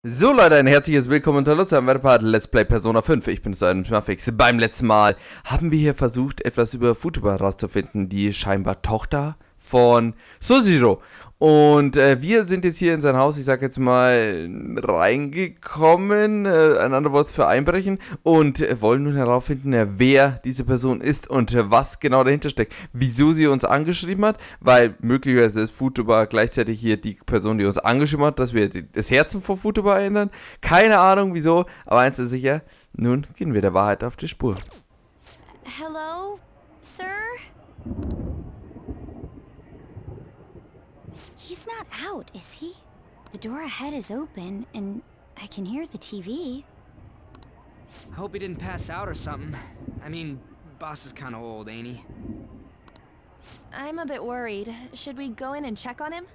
So Leute, ein herzliches Willkommen und hallo zu einem weiteren Part Let's Play Persona 5. Ich bin Mafix. Beim letzten Mal haben wir hier versucht, etwas über Futaba herauszufinden, die scheinbar Tochter von Sojiro. Und wir sind jetzt hier in sein Haus, ich sag jetzt mal, reingekommen, ein anderes Wort für einbrechen, und wollen nun herausfinden, wer diese Person ist und was genau dahinter steckt. Wieso sie uns angeschrieben hat, weil möglicherweise ist Futaba gleichzeitig hier die Person, die uns angeschrieben hat, dass wir das Herzen von Futaba ändern. Keine Ahnung wieso, aber eins ist sicher, nun gehen wir der Wahrheit auf die Spur. Hello, sir? He's not out, is he? The door ahead is open, and I can hear the TV. Hope he didn't pass out or something. I mean, boss is kind of old, ain't he? I'm a bit worried. Should we go in and check on him?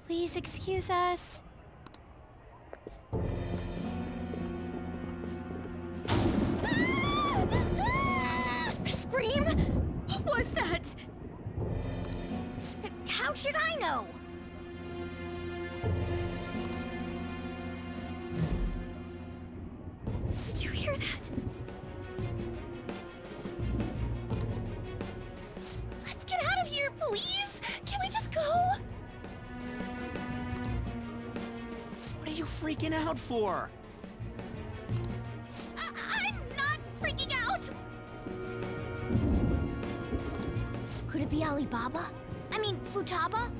Please excuse us. Scream? What was that? How should I know? Did you hear that? Let's get out of here, please! Can we just go? What are you freaking out for? I'm not freaking out! Could it be Alibaba? I mean, Futaba?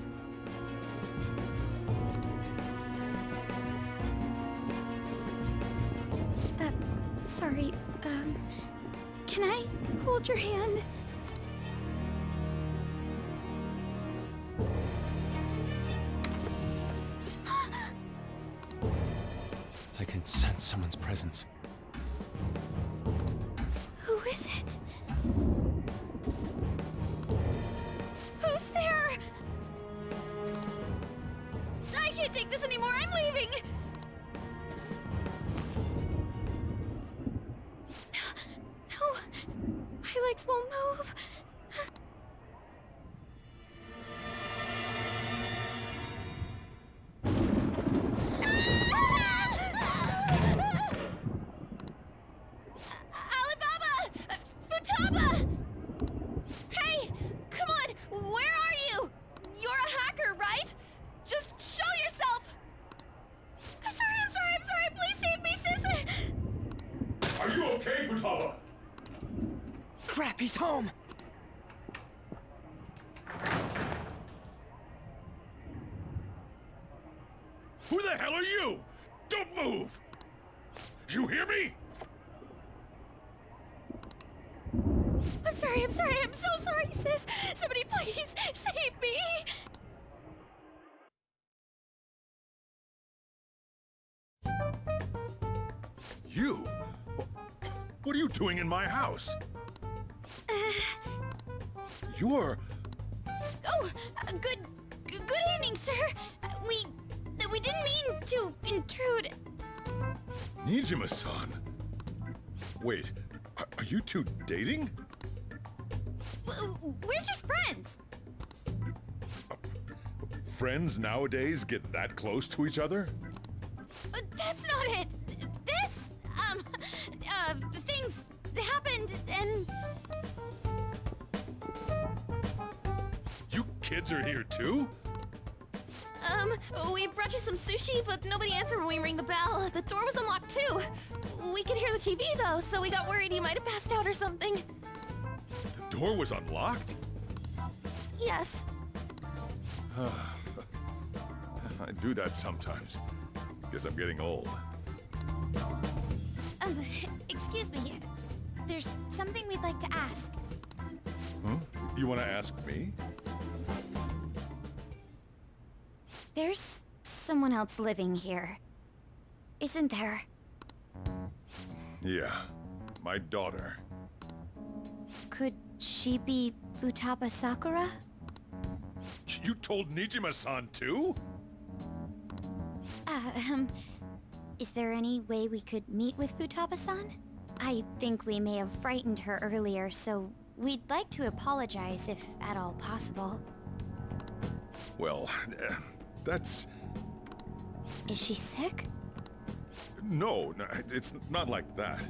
Sorry, can I hold your hand? I can sense someone's presence. Who is it? Who's there? I can't take this anymore. I'm leaving. No, my legs won't move. Alibaba! Futaba! Hey, come on, where are you? You're a hacker, right? Just show yourself! I'm sorry, please save me, sis! Are you okay, Futaba? Crap, he's home! Who the hell are you? Don't move! You hear me? I'm so sorry, sis! Somebody please save me! You? What are you doing in my house? You're... Oh, good evening, sir. We didn't mean to intrude. Nijima-san. Wait, are you two dating? We're just friends. Friends nowadays get that close to each other? That's not it. This, things happened and... You kids are here too? We brought you some sushi, but nobody answered when we rang the bell. The door was unlocked too. We could hear the TV though, so we got worried you might have passed out or something. The door was unlocked? Yes. I do that sometimes. Guess I'm getting old. Excuse me. There's something we'd like to ask. Huh? You want to ask me? There's someone else living here, isn't there? Yeah, my daughter. Could she be Futaba Sakura? You told Nijima-san too? Is there any way we could meet with Futaba-san? I think we may have frightened her earlier, so we'd like to apologize if at all possible. Well, that's... Is she sick? No, it's not like that.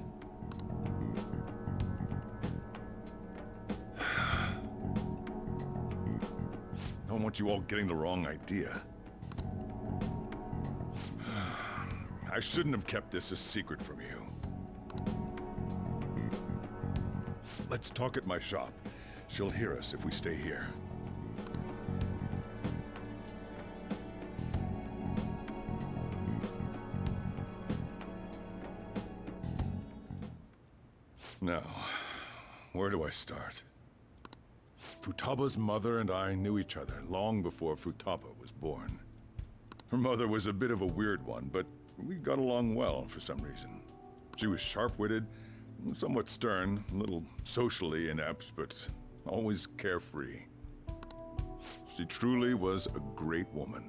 I don't want you all getting the wrong idea. I shouldn't have kept this a secret from you. Let's talk at my shop. She'll hear us if we stay here. Now, where do I start? Futaba's mother and I knew each other long before Futaba was born. Her mother was a bit of a weird one, but we got along well for some reason. She was sharp-witted, somewhat stern, a little socially inept, but always carefree. She truly was a great woman.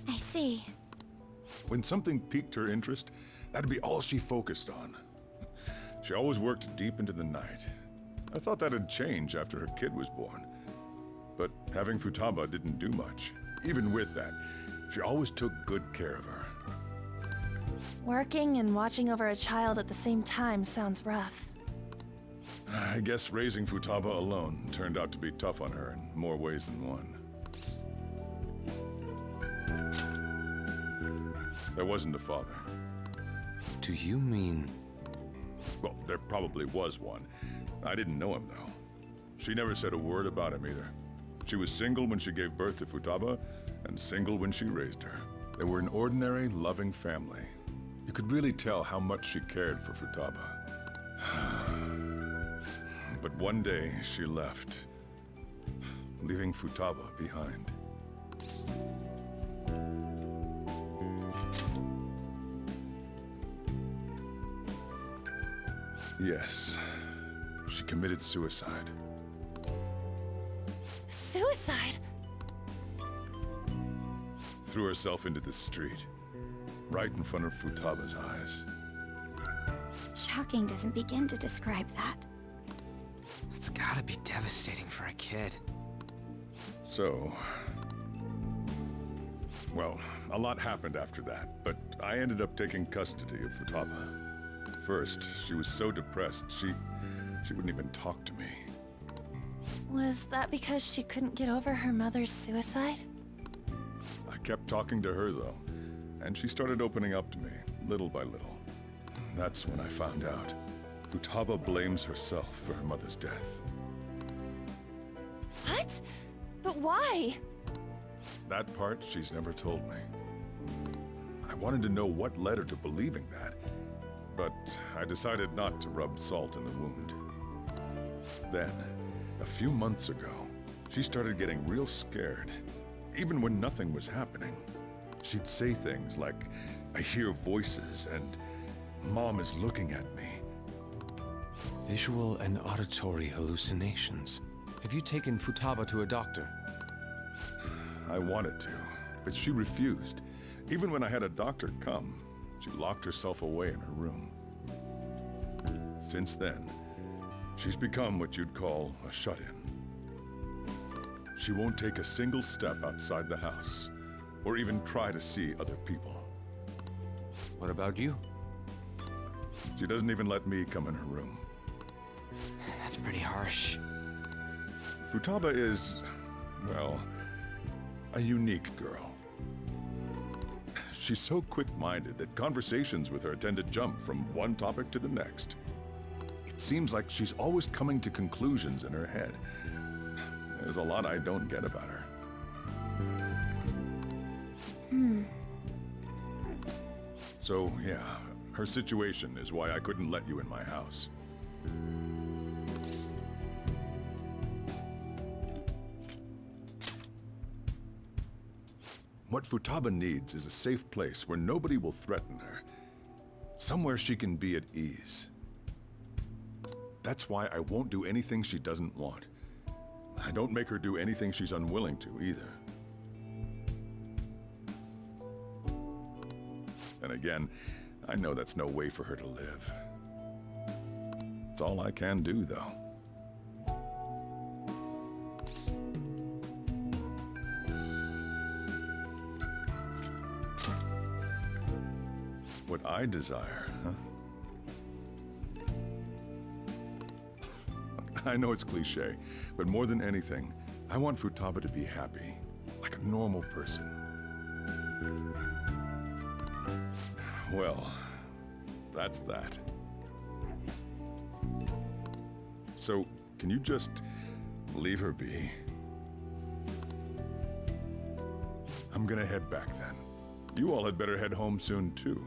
I see. When something piqued her interest, that'd be all she focused on. She always worked deep into the night. I thought that'd change after her kid was born. But having Futaba didn't do much. Even with that, she always took good care of her. Working and watching over a child at the same time sounds rough. I guess raising Futaba alone turned out to be tough on her in more ways than one. There wasn't a father. Do you mean... Well, there probably was one. I didn't know him, though. She never said a word about him either. She was single when she gave birth to Futaba, and single when she raised her. They were an ordinary, loving family. You could really tell how much she cared for Futaba. But one day, she left, leaving Futaba behind. Yes, she committed suicide. Suicide? Threw herself into the street, right in front of Futaba's eyes. Shocking doesn't begin to describe that. It's gotta be devastating for a kid. So... well, a lot happened after that, but I ended up taking custody of Futaba. First, she was so depressed, she wouldn't even talk to me. Was that because she couldn't get over her mother's suicide? I kept talking to her, though, and she started opening up to me, little by little. That's when I found out. Futaba blames herself for her mother's death. What? But why? That part she's never told me. I wanted to know what led her to believing that, but I decided not to rub salt in the wound. Then, a few months ago, she started getting real scared, even when nothing was happening. She'd say things like, "I hear voices," and "Mom is looking at me." Visual and auditory hallucinations. Have you taken Futaba to a doctor? I wanted to, but she refused. Even when I had a doctor come, she locked herself away in her room. Since then, she's become what you'd call a shut-in. She won't take a single step outside the house, or even try to see other people. What about you? She doesn't even let me come in her room. That's pretty harsh. Futaba is, well, a unique girl. She's so quick-minded that conversations with her tend to jump from one topic to the next. It seems like she's always coming to conclusions in her head. There's a lot I don't get about her. So, yeah, her situation is why I couldn't let you in my house. What Futaba needs is a safe place where nobody will threaten her. Somewhere she can be at ease. That's why I won't do anything she doesn't want. I don't make her do anything she's unwilling to, either. And again, I know that's no way for her to live. It's all I can do, though. what I desire, huh? I know it's cliché, but more than anything, I want Futaba to be happy, like a normal person. Well, that's that. So, can you just leave her be? I'm gonna head back then. You all had better head home soon, too.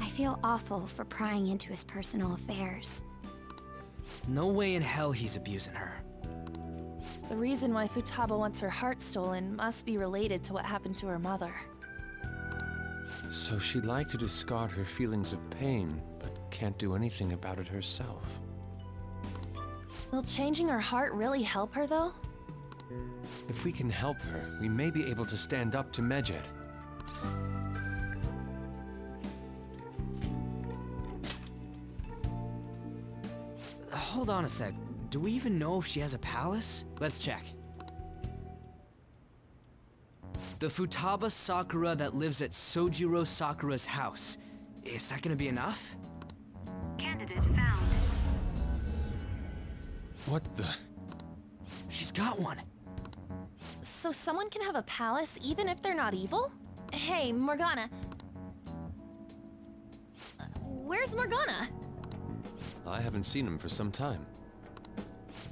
I feel awful for prying into his personal affairs. No way in hell he's abusing her. The reason why Futaba wants her heart stolen must be related to what happened to her mother. So she'd like to discard her feelings of pain, but can't do anything about it herself. Will changing her heart really help her, though? If we can help her, we may be able to stand up to Medjed. Hold on a sec. Do we even know if she has a palace? Let's check. The Futaba Sakura that lives at Sojiro Sakura's house. Is that gonna be enough? Candidate found. What the? She's got one. So someone can have a palace even if they're not evil? Hey, Morgana. Where's Morgana? I haven't seen him for some time.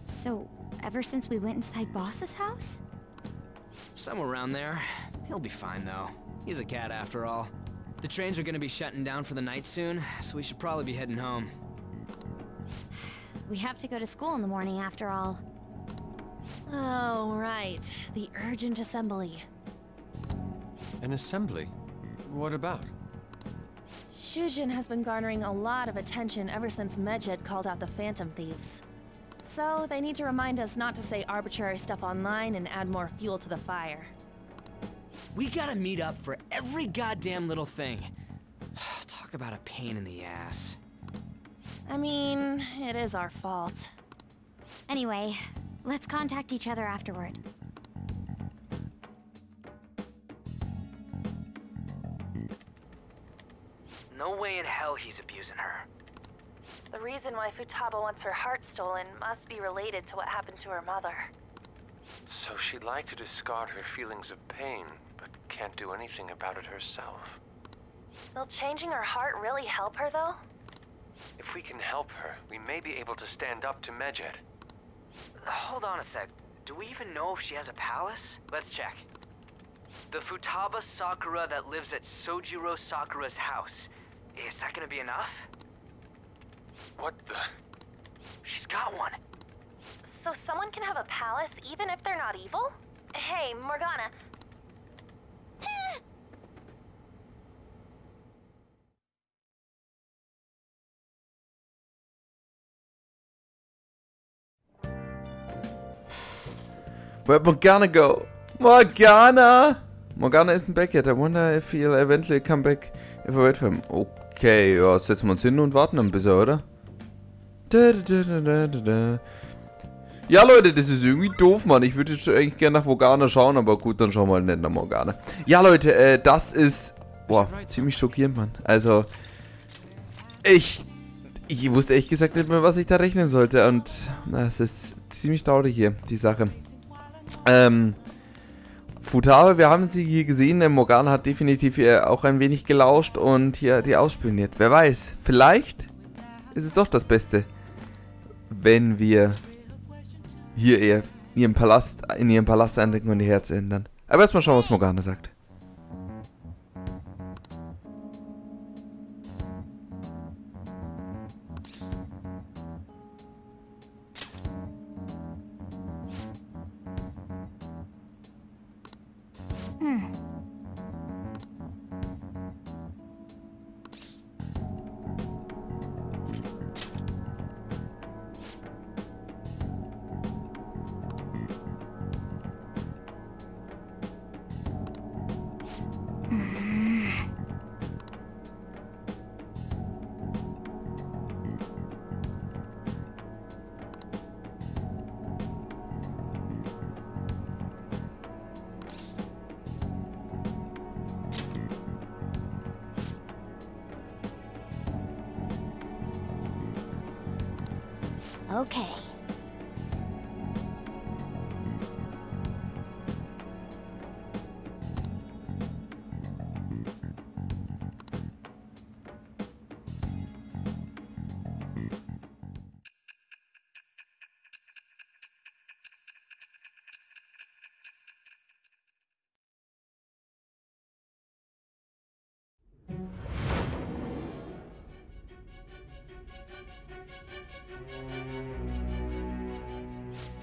So, ever since we went inside Boss's house? Somewhere around there. He'll be fine, though. He's a cat after all. The trains are gonna be shutting down for the night soon, so we should probably be heading home. We have to go to school in the morning after all. Oh, right. The urgent assembly. An assembly? What about? Shujin has been garnering a lot of attention ever since Medjed called out the Phantom Thieves. So, they need to remind us not to say arbitrary stuff online and add more fuel to the fire. We gotta meet up for every goddamn little thing. Talk about a pain in the ass. I mean, it is our fault. Anyway, let's contact each other afterward. No way in hell he's abusing her. The reason why Futaba wants her heart stolen must be related to what happened to her mother. So she'd like to discard her feelings of pain, but can't do anything about it herself. Will changing her heart really help her, though? If we can help her, we may be able to stand up to Medjed. Hold on a sec. Do we even know if she has a palace? Let's check. The Futaba Sakura that lives at Sojiro Sakura's house. Is that gonna be enough? What the? She's got one. So someone can have a palace even if they're not evil? Hey, Morgana. Where'd Morgana go? Morgana! Morgana isn't back yet. I wonder if he'll eventually come back if I wait for him. Okay, ja, setzen wir uns hin und warten ein bisschen, oder? Ja, Leute, das ist irgendwie doof, Mann. Ich würde jetzt eigentlich gerne nach Morgana schauen, aber gut, dann schauen wir halt nicht nach Morgana. Ja, Leute, das ist... Boah, ziemlich schockierend, Mann. Also, ich wusste ehrlich gesagt nicht mehr, was ich da rechnen sollte. Und es ist ziemlich traurig hier, die Sache. Futaba, wir haben sie hier gesehen. Morgana hat definitiv hier auch ein wenig gelauscht und hier die ausspioniert. Wer weiß, vielleicht ist es doch das Beste, wenn wir hier eher in ihrem Palast eindringen und ihr Herz ändern. Aber erstmal schauen, was Morgana sagt. Okay.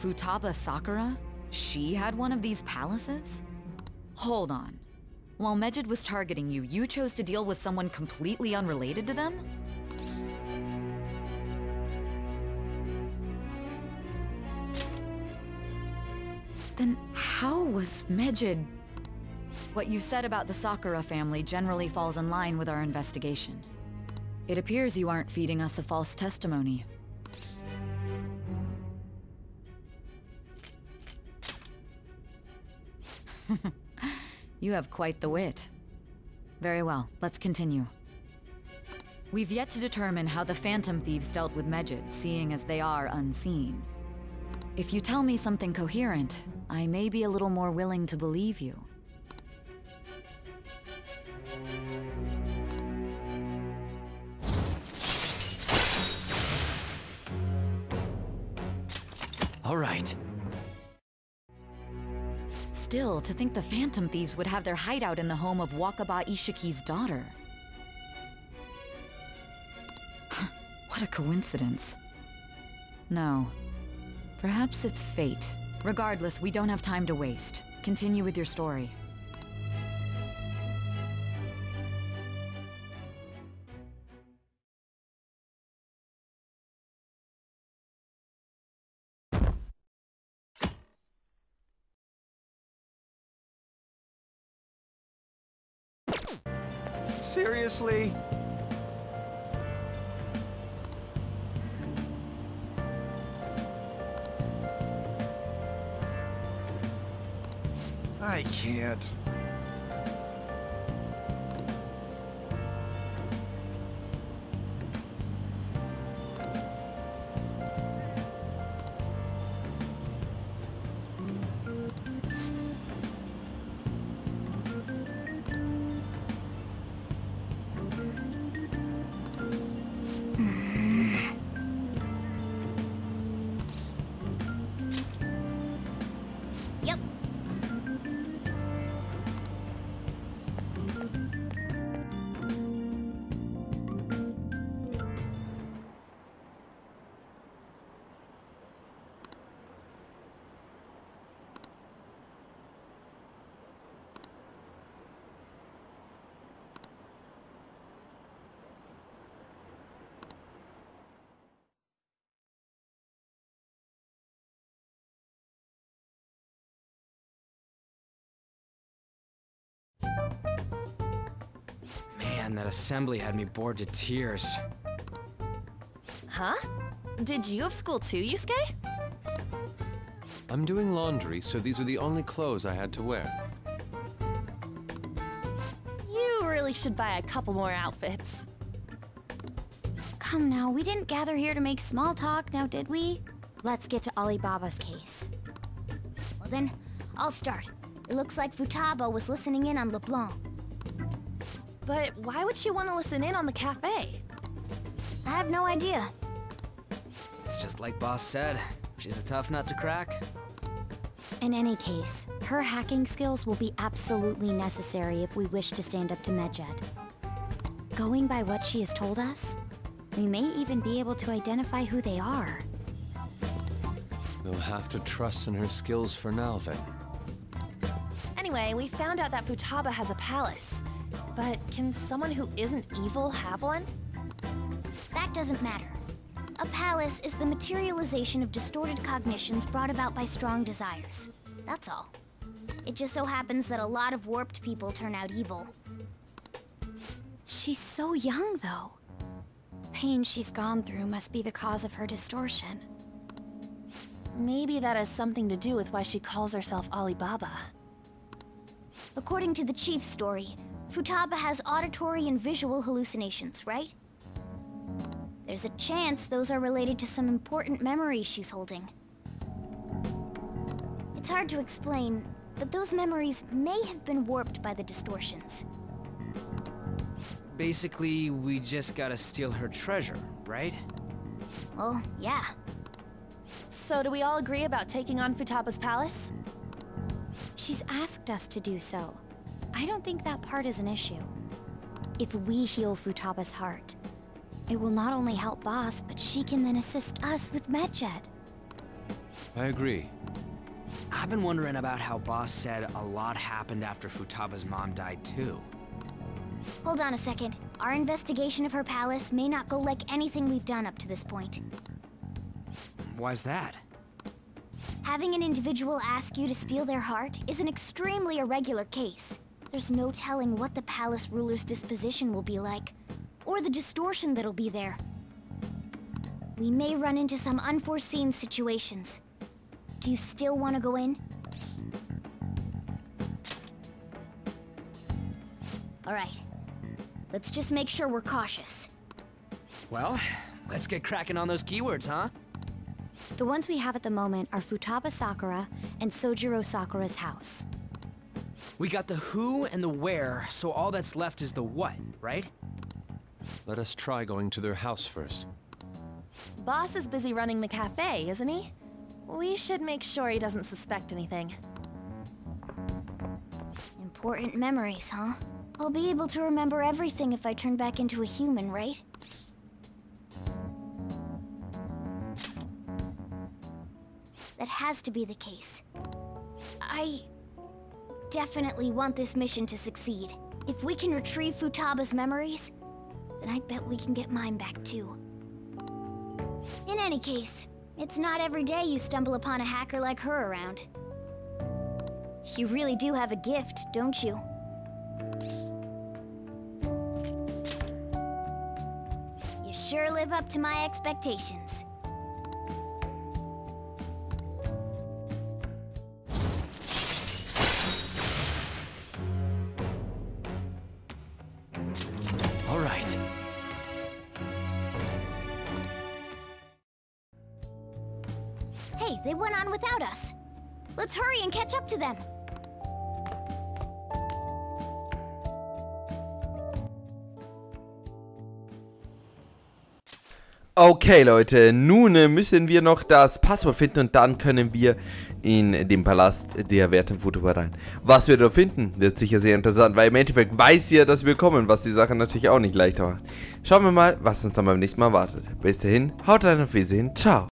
Futaba Sakura? She had one of these palaces? Hold on. While Mejid was targeting you, you chose to deal with someone completely unrelated to them? Then how was Mejid... What you said about the Sakura family generally falls in line with our investigation. It appears you aren't feeding us a false testimony. You have quite the wit. Very well, let's continue. We've yet to determine how the Phantom Thieves dealt with Mejid, seeing as they are unseen. If you tell me something coherent, I may be a little more willing to believe you. All right. Still, to think the Phantom Thieves would have their hideout in the home of Wakaba Ishiki's daughter. What a coincidence. No. Perhaps it's fate. Regardless, we don't have time to waste. Continue with your story. Seriously? I can't. Yep. Man, that assembly had me bored to tears. Huh? Did you have school too, Yusuke? I'm doing laundry, so these are the only clothes I had to wear. You really should buy a couple more outfits. Come now, we didn't gather here to make small talk, now did we? Let's get to Alibaba's case. Well then, I'll start. It looks like Futaba was listening in on LeBlanc. But why would she want to listen in on the cafe? I have no idea. It's just like Boss said. She's a tough nut to crack. In any case, her hacking skills will be absolutely necessary if we wish to stand up to Mejid. Going by what she has told us, we may even be able to identify who they are. We'll have to trust in her skills for now, then. Anyway, we found out that Futaba has a palace. But can someone who isn't evil have one? That doesn't matter. A palace is the materialization of distorted cognitions brought about by strong desires. That's all. It just so happens that a lot of warped people turn out evil. She's so young, though. Pain she's gone through must be the cause of her distortion. Maybe that has something to do with why she calls herself Alibaba. According to the chief's story, Futaba has auditory and visual hallucinations, right? There's a chance those are related to some important memories she's holding. It's hard to explain, but those memories may have been warped by the distortions. Basically, we just gotta steal her treasure, right? Well, yeah. So do we all agree about taking on Futaba's palace? She's asked us to do so. I don't think that part is an issue. If we heal Futaba's heart, it will not only help Boss, but she can then assist us with Medjed. I agree. I've been wondering about how Boss said a lot happened after Futaba's mom died too. Hold on a second. Our investigation of her palace may not go like anything we've done up to this point. Why's that? Having an individual ask you to steal their heart is an extremely irregular case. There's no telling what the palace ruler's disposition will be like, or the distortion that'll be there. We may run into some unforeseen situations. Do you still want to go in? Alright. Let's just make sure we're cautious. Well, let's get cracking on those keywords, huh? The ones we have at the moment are Futaba Sakura and Sojiro Sakura's house. We got the who and the where, so all that's left is the what, right? Let us try going to their house first. Boss is busy running the cafe, isn't he? We should make sure he doesn't suspect anything. Important memories, huh? I'll be able to remember everything if I turn back into a human, right? That has to be the case. I definitely want this mission to succeed. If we can retrieve Futaba's memories, then I bet we can get mine back too. In any case, it's not every day you stumble upon a hacker like her around. You really do have a gift, don't you? You sure live up to my expectations. All right. Hey, they went on without us. Let's hurry and catch up to them. Okay, Leute, nun müssen wir noch das Passwort finden und dann können wir in den Palast der werten Futaba rein. Was wir da finden, wird sicher sehr interessant, weil im Endeffekt weiß ihr, dass wir kommen, was die Sache natürlich auch nicht leichter macht. Schauen wir mal, was uns dann beim nächsten Mal wartet. Bis dahin, haut rein und Wiedersehen, ciao.